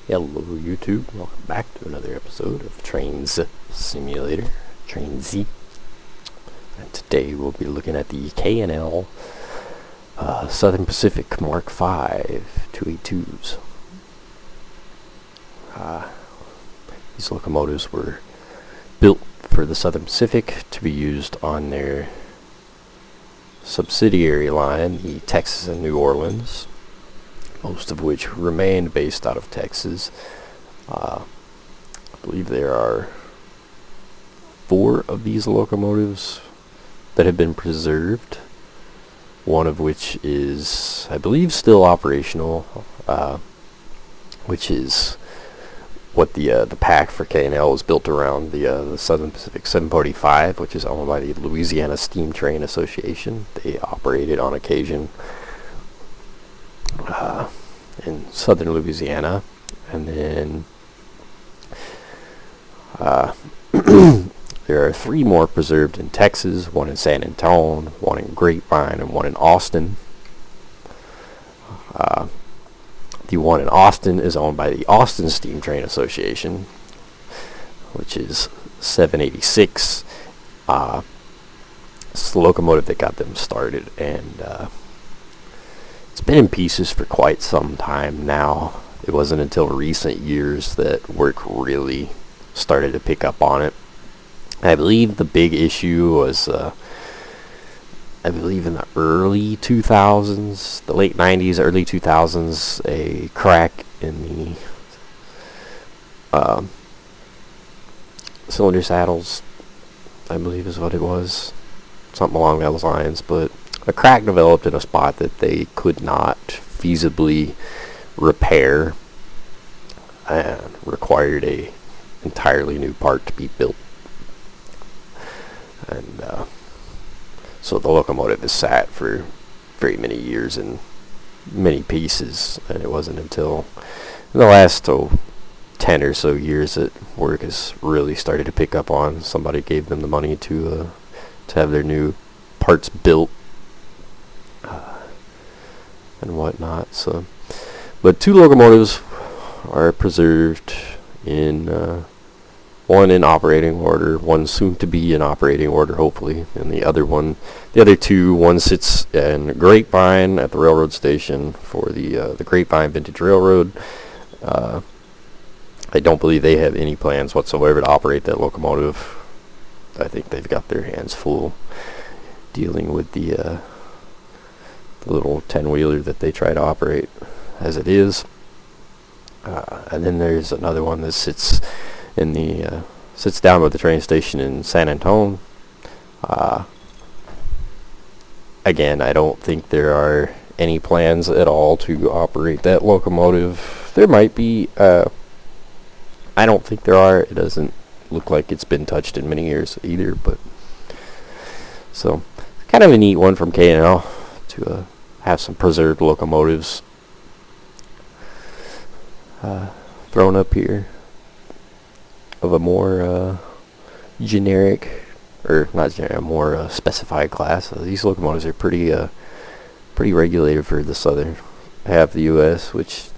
Hello YouTube, welcome back to another episode of Trainz Simulator, Trainz. And today we'll be looking at the K&L Southern Pacific MK5 282s. These locomotives were built for the Southern Pacific to be used on their subsidiary line, the Texas and New Orleans, most of which remained based out of Texas. I believe there are 4 of these locomotives that have been preserved, one of which is, I believe, still operational, which is what the pack for K&L is built around, the Southern Pacific 745, which is owned by the Louisiana Steam Train Association. They operate it on occasion in southern Louisiana, and then there are 3 more preserved in Texas, one in San Antonio, one in Grapevine, and one in Austin. The one in Austin is owned by the Austin Steam Train Association, which is 786. It's the locomotive that got them started, and it's been in pieces for quite some time now. It wasn't until recent years that work really started to pick up on it. I believe the big issue was, I believe in the early 2000s, the late 90s, early 2000s, a crack in the cylinder saddles, I believe is what it was. Something along those lines, but a crack developed in a spot that they could not feasibly repair and required a entirely new part to be built. And so the locomotive is sat for very many years in many pieces, and it wasn't until the last 10 or so years that work has really started to pick up on. Somebody gave them the money to have their new parts built and whatnot. So, but 2 locomotives are preserved in one in operating order, one soon to be in operating order, hopefully, and the other 2, one sits in Grapevine at the railroad station for the Grapevine Vintage Railroad. I don't believe they have any plans whatsoever to operate that locomotive. I think they've got their hands full dealing with the little 10-wheeler that they try to operate as it is. And then there's another one that sits down by the train station in San Antonio. Again, I don't think there are any plans at all to operate that locomotive. There might be. I don't think there are. It doesn't look like it's been touched in many years either. But so, kind of a neat one from K&L to have some preserved locomotives thrown up here of a more generic, or not generic, more specified class. These locomotives are pretty regulated for the southern half of the U.S., which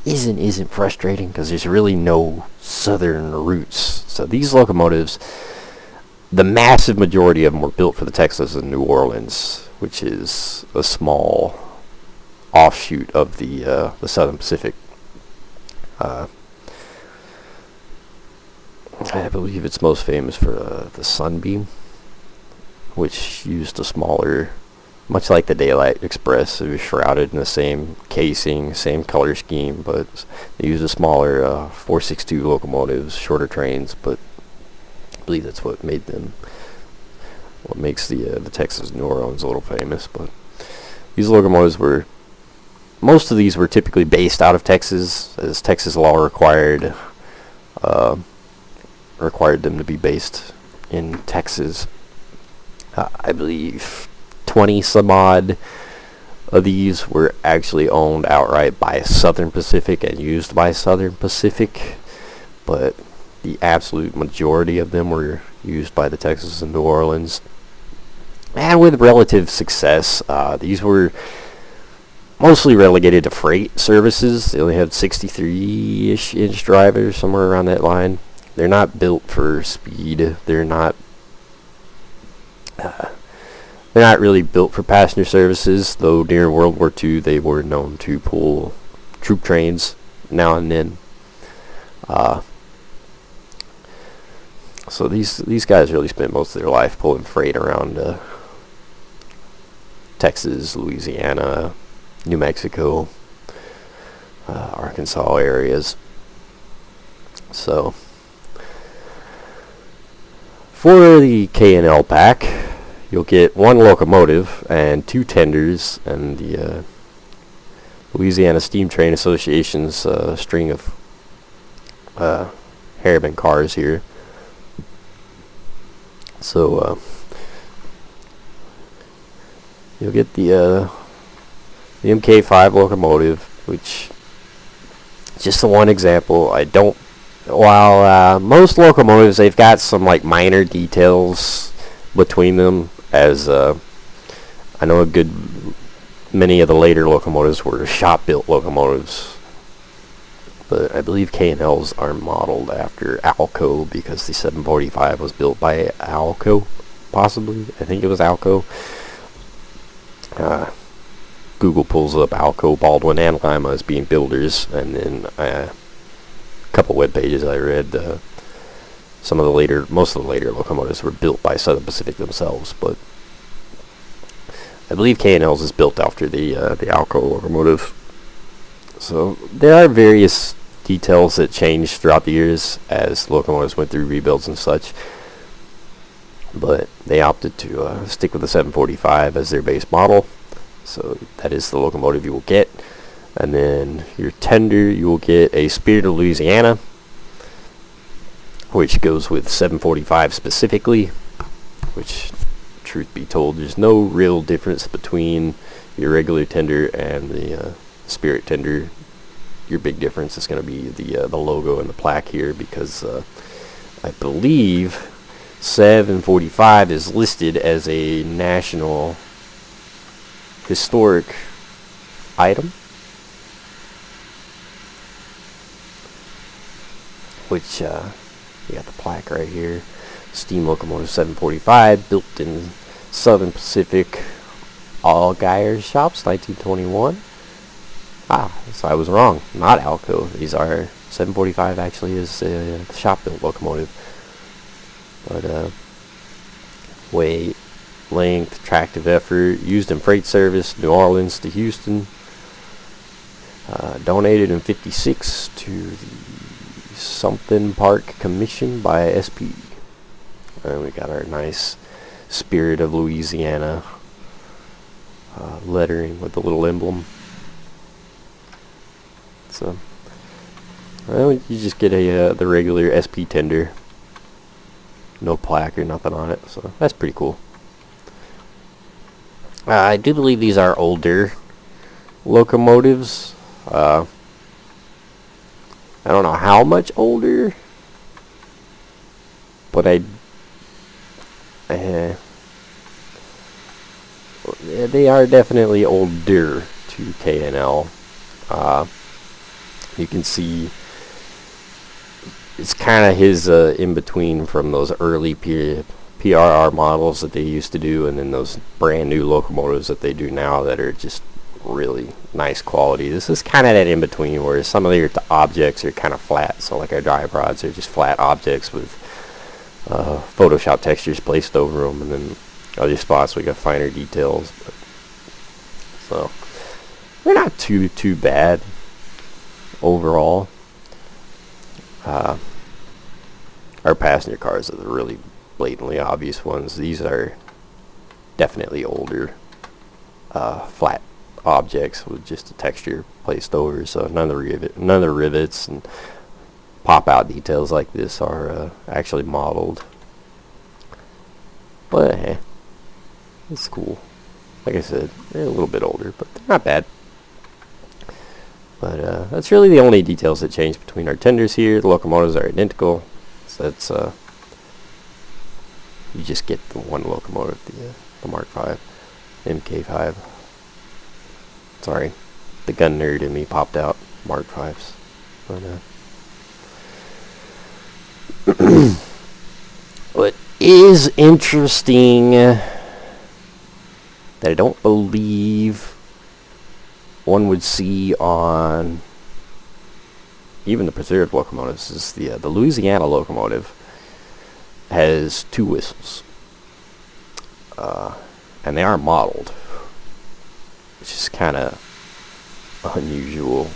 isn't frustrating because there's really no southern routes. So these locomotives, the massive majority of them were built for the Texas and New Orleans, which is a small offshoot of the Southern Pacific. I believe it's most famous for the Sunbeam, which used a smaller, much like the Daylight Express. It was shrouded in the same casing, same color scheme, but they used a smaller 462 locomotives, shorter trains. But I believe that's what makes the Texas New Orleans a little famous. But these locomotives most of these were typically based out of Texas, as Texas law required them to be based in Texas. I believe 20 some odd of these were actually owned outright by Southern Pacific and used by Southern Pacific, but the absolute majority of them were used by the Texas and New Orleans, and with relative success. These were mostly relegated to freight services. They only have 63-ish inch drivers, somewhere around that line. They're not built for speed. They're not really built for passenger services, though during World War II they were known to pull troop trains now and then. So these guys really spent most of their life pulling freight around Texas, Louisiana, New Mexico, Arkansas areas. So for the K&L pack, you'll get one locomotive and 2 tenders and the Louisiana Steam Train Association's string of Harriman cars here. So you'll get the MK5 locomotive, which is just the one example. While most locomotives, they've got some like minor details between them, as I know a good many of the later locomotives were shop-built locomotives, but I believe K&Ls are modeled after Alco because the 745 was built by Alco, possibly. I think it was Alco. Google pulls up Alco, Baldwin, and Lima as being builders, and then a couple web pages I read, most of the later locomotives were built by Southern Pacific themselves, but I believe K&L's is built after the Alco locomotive. So there are various details that changed throughout the years as locomotives went through rebuilds and such, but they opted to stick with the 745 as their base model. So that is the locomotive you will get. And then your tender, you will get a Spirit of Louisiana, which goes with 745 specifically, which, truth be told, there's no real difference between your regular tender and the Spirit tender. Your big difference is going to be the logo and the plaque here, because I believe 745 is listed as a national historic item, which you got the plaque right here. Steam locomotive 745, built in Southern Pacific Allgaier shops, 1921. So I was wrong. Not Alco. These are 745 actually is a shop-built locomotive. But weight, length, tractive effort, used in freight service, New Orleans to Houston. Donated in '56 to the Something Park Commission by SP. And we got our nice Spirit of Louisiana lettering with the little emblem. So, well, you just get the regular SP tender, no plaque or nothing on it. So that's pretty cool. I do believe these are older locomotives. I don't know how much older, but they are definitely older to K&L. You can see it's kind of his in-between from those early PRR models that they used to do, and then those brand new locomotives that they do now that are just really nice quality. This is kind of that in-between where some of the objects are kind of flat. So like our drive rods are just flat objects with Photoshop textures placed over them, and then other spots we got finer details. So they're not too bad overall. Our passenger cars are the really blatantly obvious ones. These are definitely older flat objects with just a texture placed over, so none of the rivets and pop out details like this are actually modeled. But it's cool. Like I said, they're a little bit older, but they're not bad. But that's really the only details that change between our tenders here. The locomotives are identical, so that's you just get the one locomotive, the Mark 5 MK5. Sorry, the gun nerd in me popped out. Mark 5s. But, what is interesting that I don't believe one would see on even the preserved locomotives is the Louisiana locomotive has 2 whistles, and they are modeled, which is kind of unusual.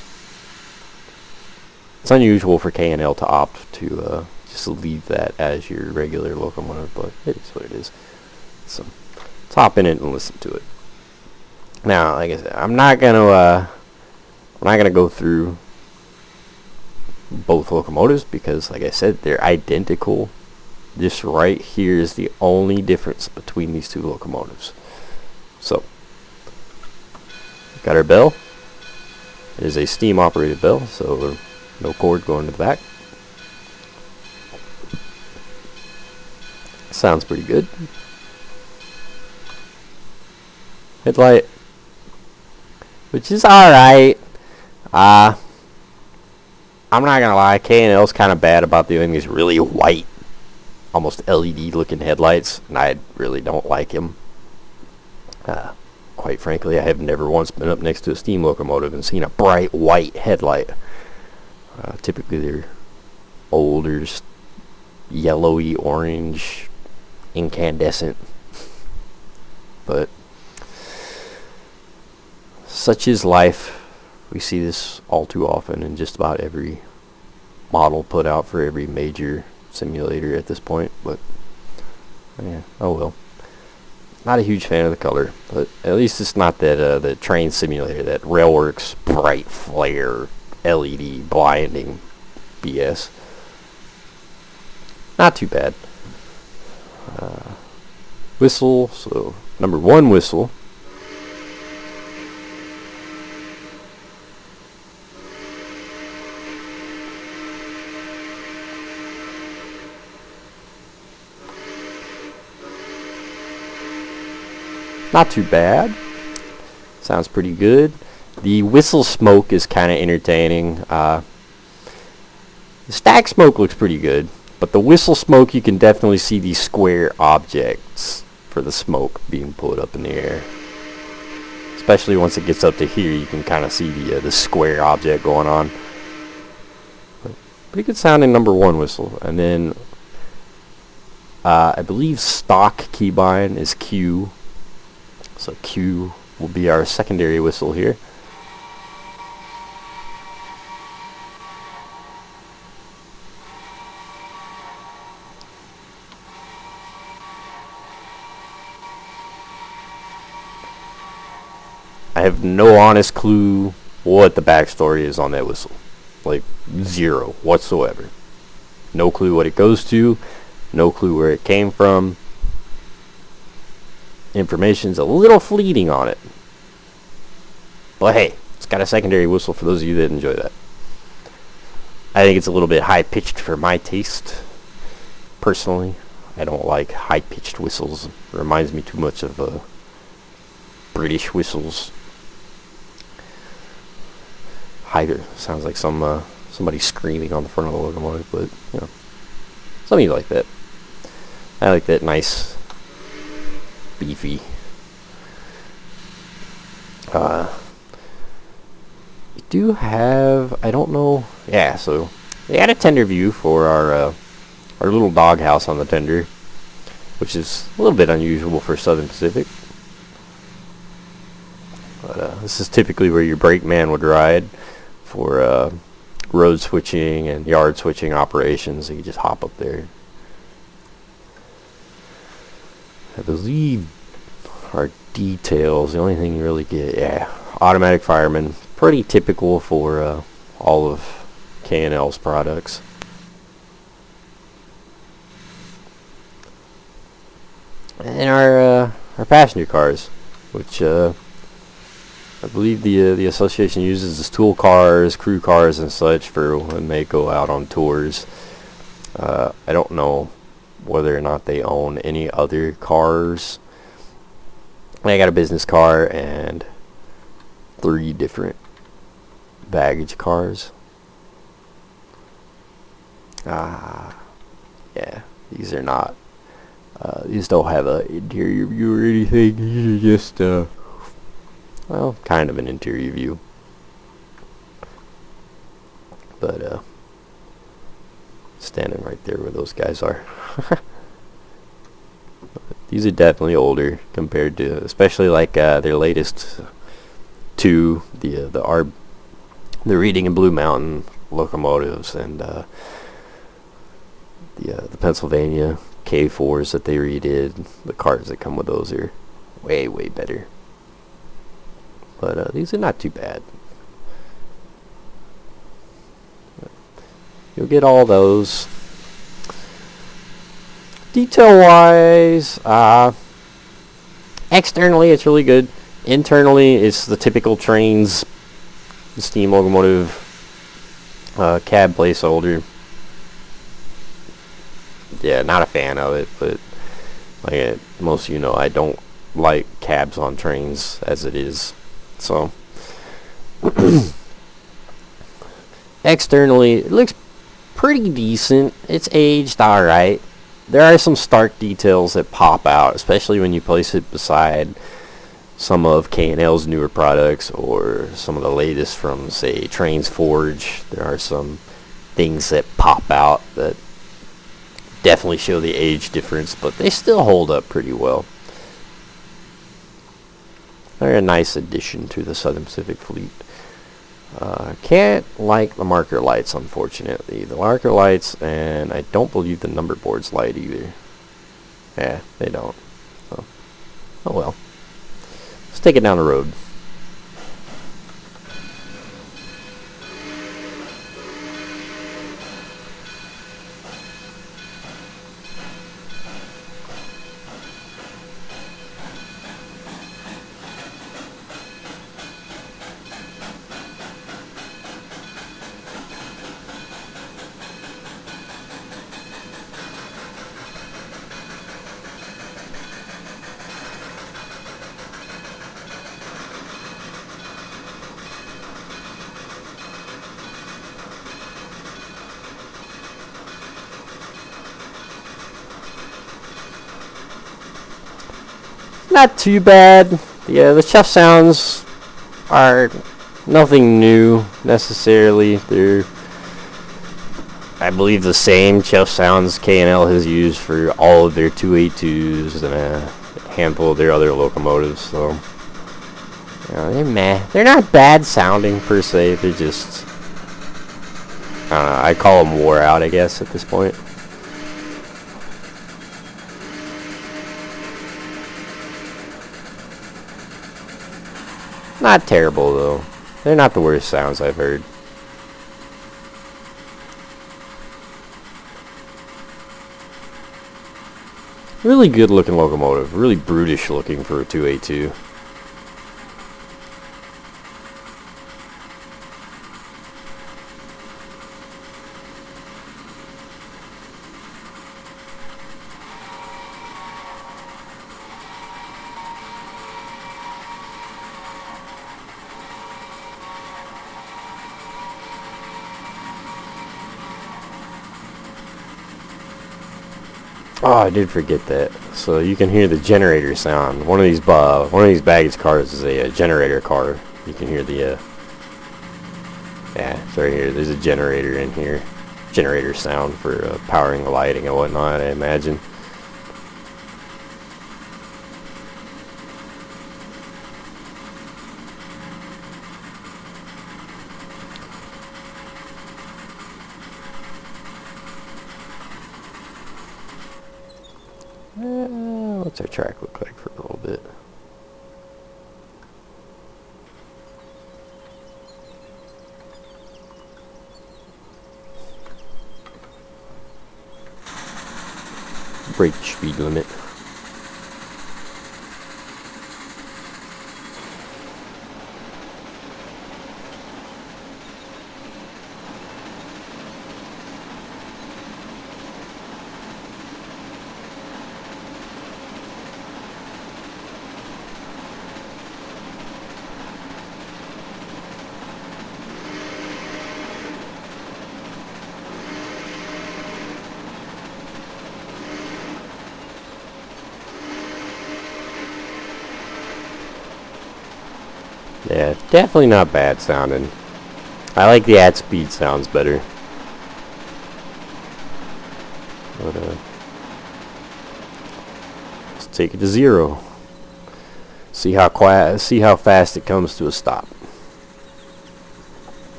It's unusual for K&L to opt to just leave that as your regular locomotive, but it is what it is. So let's hop in it and listen to it. Now, like I said, I'm not gonna go through both locomotives because, like I said, they're identical. This right here is the only difference between these 2 locomotives. So, got our bell. It is a steam operated bell, so no cord going to the back. Sounds pretty good. Headlight, which is alright. I'm not gonna lie, K&L's kind of bad about doing these really white, almost LED looking headlights, and I really don't like them. Quite frankly, I have never once been up next to a steam locomotive and seen a bright white headlight. Typically they're older, yellowy orange, incandescent, but such is life. We see this all too often in just about every model put out for every major simulator at this point, but yeah, oh well. Not a huge fan of the color, but at least it's not that the Trainz simulator, that Railworks bright flare LED blinding BS. Not too bad. Whistle, so number 1 whistle. Not too bad. Sounds pretty good. The whistle smoke is kind of entertaining. The stack smoke looks pretty good, but the whistle smoke, you can definitely see these square objects for the smoke being pulled up in the air. Especially once it gets up to here, you can kind of see the square object going on. But pretty good sounding number 1 whistle. And then I believe stock keybind is Q. So Q will be our secondary whistle here. I have no honest clue what the backstory is on that whistle. Like, 0 whatsoever. No clue what it goes to. No clue where it came from. Information's a little fleeting on it. But hey, it's got a secondary whistle for those of you that enjoy that. I think it's a little bit high-pitched for my taste. Personally, I don't like high-pitched whistles. It reminds me too much of British whistles. Higher sounds like somebody screaming on the front of the locomotive, but you know, something like that. I like that nice, beefy. We do have, I don't know, yeah, so they had a tender view for our little doghouse on the tender, which is a little bit unusual for Southern Pacific. But this is typically where your brakeman would ride for road switching and yard switching operations. So you just hop up there. I believe our details, the only thing you really get, yeah, automatic fireman, pretty typical for all of K&L's products. And our passenger cars, which I believe the association uses as tool cars, crew cars, and such for when they go out on tours. I don't know whether or not they own any other cars. They got a business car and 3 different baggage cars. Yeah, these are not. These don't have a interior view or anything. These are just, well, kind of an interior view. But, standing right there where those guys are. These are definitely older compared to, especially like their latest two, the Reading and Blue Mountain locomotives, and the Pennsylvania K4s that they redid. The cars that come with those are way better. But these are not too bad. You'll get all those. Detail-wise, externally it's really good. Internally, it's the typical Trainz steam locomotive cab placeholder. Yeah, not a fan of it, but like most of you know, I don't like cabs on trains as it is. So externally, it looks pretty decent. It's aged alright. There are some stark details that pop out, especially when you place it beside some of K&L's newer products or some of the latest from, say, Trainz Forge. There are some things that pop out that definitely show the age difference, but they still hold up pretty well. They're a nice addition to the Southern Pacific fleet. Can't like the marker lights, unfortunately. The marker lights, and I don't believe the number boards light either. Yeah, they don't. So, oh well. Let's take it down the road. Not too bad. Yeah, the chef sounds are nothing new necessarily. They're, I believe, the same chef sounds K&L has used for all of their 282s and a handful of their other locomotives. So, you know, they're meh. They're not bad sounding per se. They're just, I don't know, I call them wore out, I guess, at this point. Not terrible, though. They're not the worst sounds I've heard. Really good looking locomotive. Really brutish looking for a 282. Oh, I did forget that. So you can hear the generator sound. One of these baggage cars is a generator car. You can hear the yeah, it's right here. There's a generator in here. Generator sound for powering the lighting and whatnot, I imagine. What's our track look like for a little bit? Brake speed limit. Yeah, definitely not bad sounding. I like the at speed sounds better. But let's take it to 0. See how fast it comes to a stop.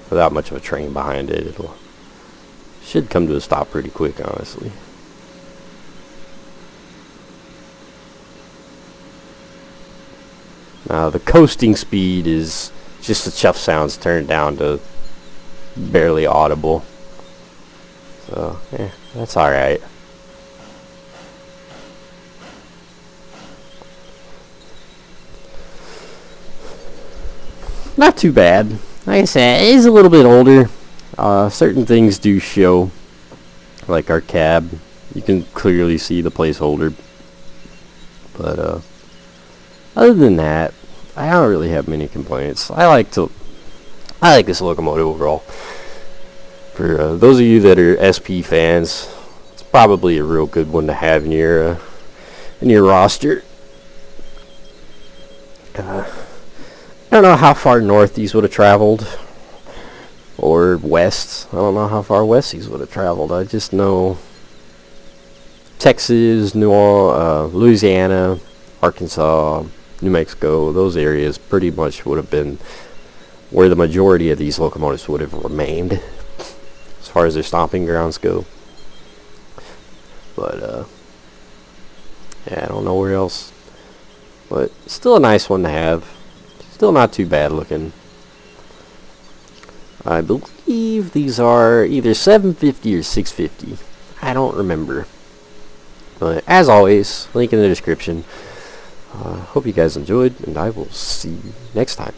Without much of a train behind it, it'll should come to a stop pretty quick, honestly. Now the coasting speed is just the chuff sounds turned down to barely audible. So, yeah, that's alright. Not too bad. Like I said, it is a little bit older. Certain things do show, like our cab. You can clearly see the placeholder. But other than that, I don't really have many complaints. I like this locomotive overall. For those of you that are SP fans, it's probably a real good one to have in your roster. I don't know how far north these would have traveled, or west. I don't know how far west these would have traveled. I just know Texas, Louisiana, Arkansas, New Mexico, those areas pretty much would have been where the majority of these locomotives would have remained as far as their stomping grounds go. But yeah, I don't know where else, but still a nice one to have. Still not too bad looking. I believe these are either 750 or 650. I don't remember. But as always, link in the description. Hope you guys enjoyed, and I will see you next time.